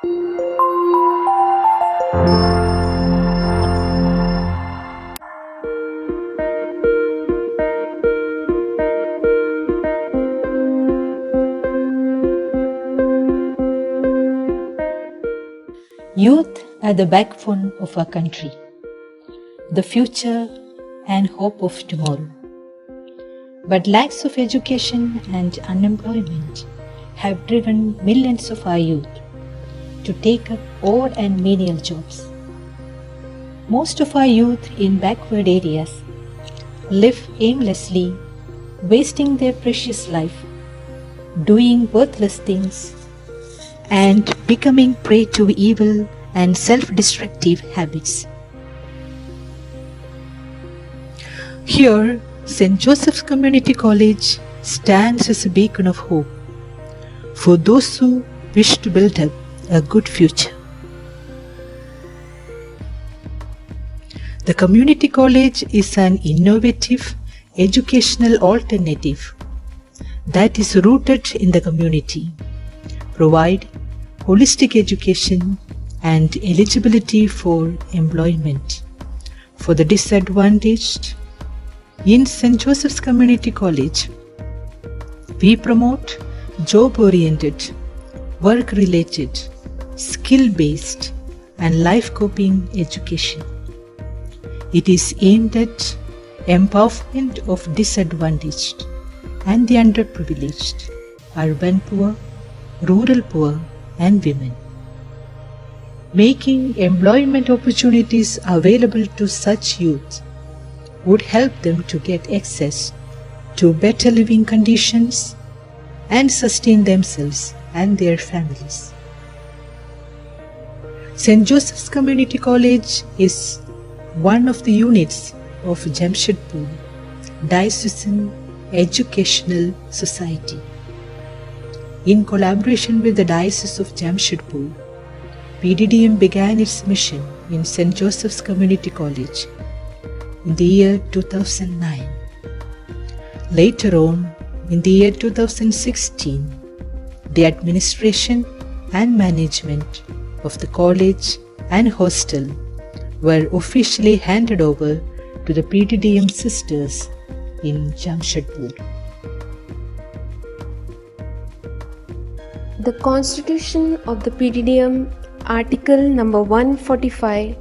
Youth are the backbone of our country, the future and hope of tomorrow. But lacks of education and unemployment have driven millions of our youth to take up odd and menial jobs. Most of our youth in backward areas live aimlessly, wasting their precious life, doing worthless things, and becoming prey to evil and self-destructive habits. Here, St. Joseph's Community College stands as a beacon of hope for those who wish to build up a good future. The community college is an innovative educational alternative that is rooted in the community, provide holistic education and eligibility for employment for the disadvantaged. In St. Joseph's Community College, we promote job-oriented, work-related, skill-based and life-coping education. It is aimed at empowerment of disadvantaged and the underprivileged, urban poor, rural poor and women. Making employment opportunities available to such youth would help them to get access to better living conditions and sustain themselves and their families. St. Joseph's Community College is one of the units of Jamshedpur Diocesan Educational Society. In collaboration with the Diocese of Jamshedpur, PDDM began its mission in St. Joseph's Community College in the year 2009. Later on, in the year 2016, the administration and management of the college and hostel were officially handed over to the PDDM sisters in Jamshedpur. The Constitution of the PDDM, Article number 145,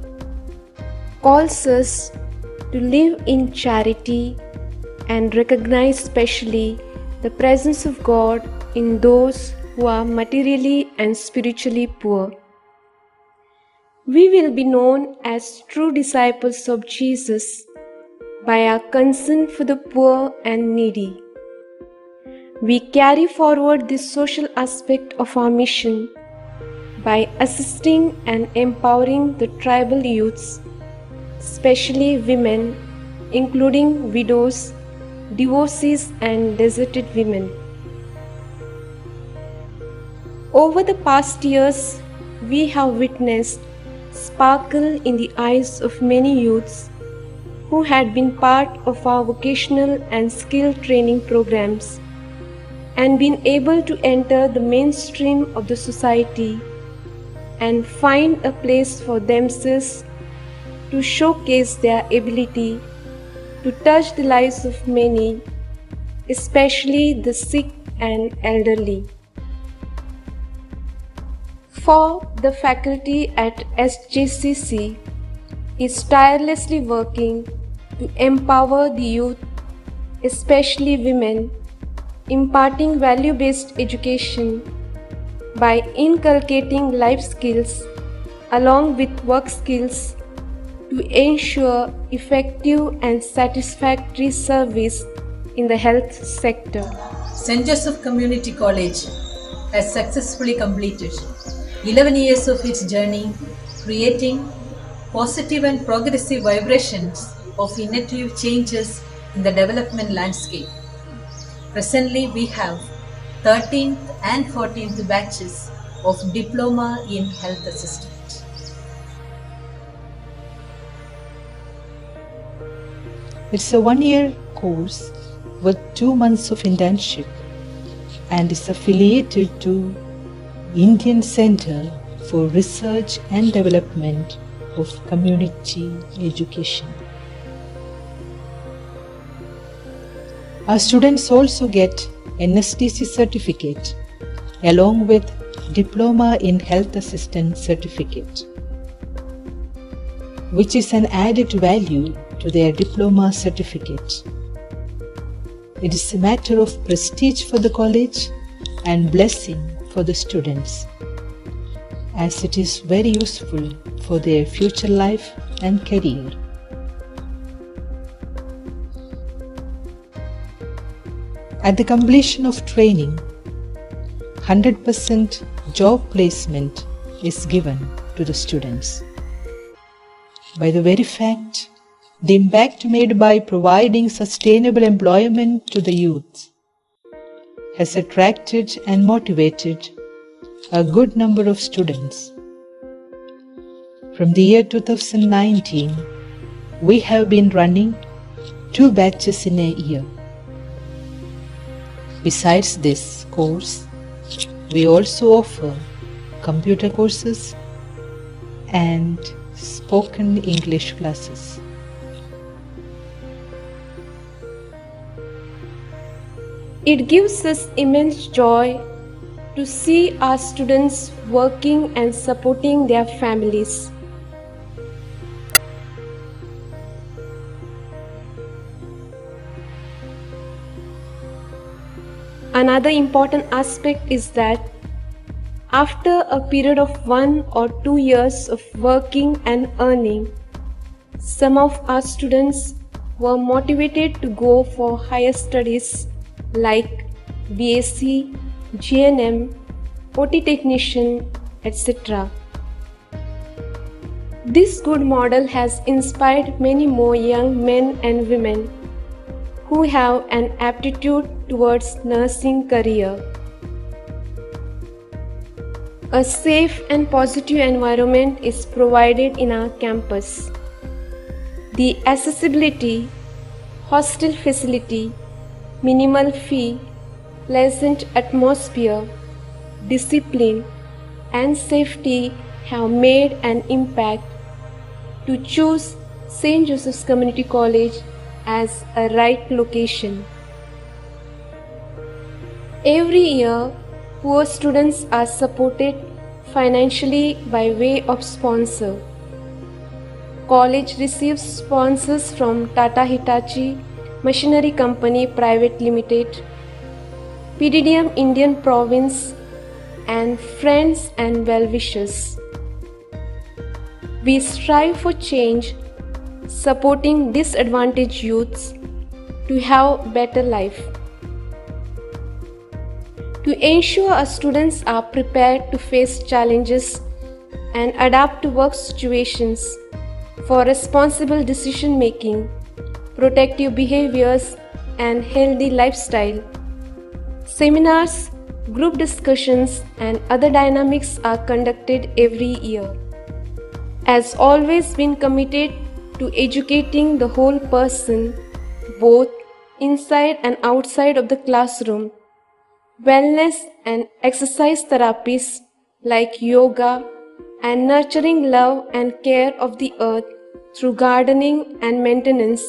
calls us to live in charity and recognize specially the presence of God in those who are materially and spiritually poor. We will be known as true disciples of Jesus by our concern for the poor and needy. We carry forward this social aspect of our mission by assisting and empowering the tribal youths, especially women, including widows, divorcees and deserted women. Over the past years, we have witnessed sparkle in the eyes of many youths who had been part of our vocational and skill training programs and been able to enter the mainstream of the society and find a place for themselves to showcase their ability to touch the lives of many, especially the sick and elderly. For the faculty at SJCC is tirelessly working to empower the youth, especially women, imparting value-based education by inculcating life skills along with work skills to ensure effective and satisfactory service in the health sector. St. Joseph Community College has successfully completed 11 years of its journey, creating positive and progressive vibrations of innovative changes in the development landscape. Presently, we have 13th and 14th batches of Diploma in Health Assistant. It's a one-year course with 2 months of internship and is affiliated to Indian Center for research and development of community education. Our students also get NSTC certificate along with Diploma in Health Assistant certificate, which is an added value to their diploma certificate. It is a matter of prestige for the college and blessing for the students, as it is very useful for their future life and career. At the completion of training, 100% job placement is given to the students. By the very fact, the impact made by providing sustainable employment to the youth has attracted and motivated a good number of students. From the year 2019, we have been running 2 batches in a year. Besides this course, we also offer computer courses and spoken English classes. It gives us immense joy to see our students working and supporting their families. Another important aspect is that after a period of 1 or 2 years of working and earning, some of our students were motivated to go for higher studies like BSc, GNM, OT technician, etc. This good model has inspired many more young men and women who have an aptitude towards nursing career. A safe and positive environment is provided in our campus. The accessibility, hostel facility, minimal fee, pleasant atmosphere, discipline, and safety have made an impact to choose St. Joseph's Community College as a right location. Every year, poor students are supported financially by way of sponsor. College receives sponsors from Tata Hitachi Machinery Company Private Limited, PDDM Indian Province, and friends and well-wishers. We strive for change, supporting disadvantaged youths to have better life. To ensure our students are prepared to face challenges and adapt to work situations for responsible decision making, protective behaviors, and healthy lifestyle, seminars, group discussions, and other dynamics are conducted every year. Has always been committed to educating the whole person, both inside and outside of the classroom. Wellness and exercise therapies like yoga and nurturing love and care of the earth through gardening and maintenance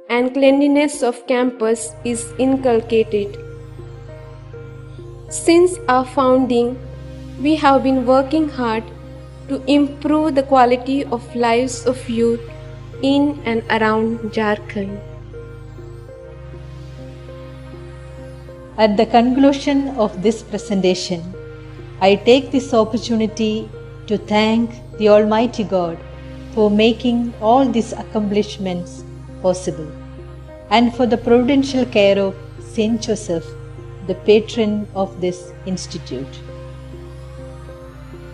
and cleanliness of campus is inculcated. Since our founding, we have been working hard to improve the quality of lives of youth in and around Jharkhand. At the conclusion of this presentation, I take this opportunity to thank the Almighty God for making all these accomplishments possible, and for the providential care of St. Joseph, the patron of this institute.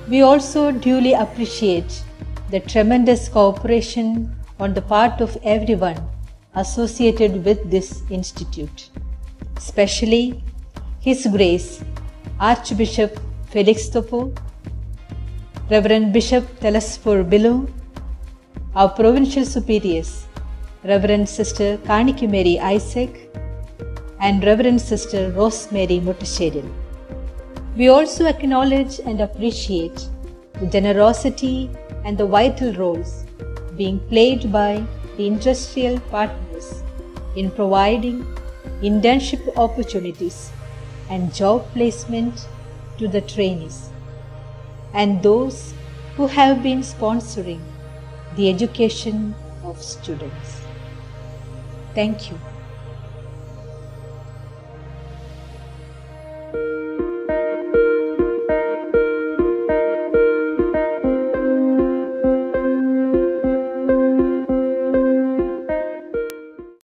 We also duly appreciate the tremendous cooperation on the part of everyone associated with this institute, especially His Grace Archbishop Felix Topo, Reverend Bishop Telesphore Bilu, our provincial superiors, Reverend Sister Kaniki Mary Isaac, and Reverend Sister Rosemary Muttashedil. We also acknowledge and appreciate the generosity and the vital roles being played by the industrial partners in providing internship opportunities and job placement to the trainees, and those who have been sponsoring the education of students. Thank you.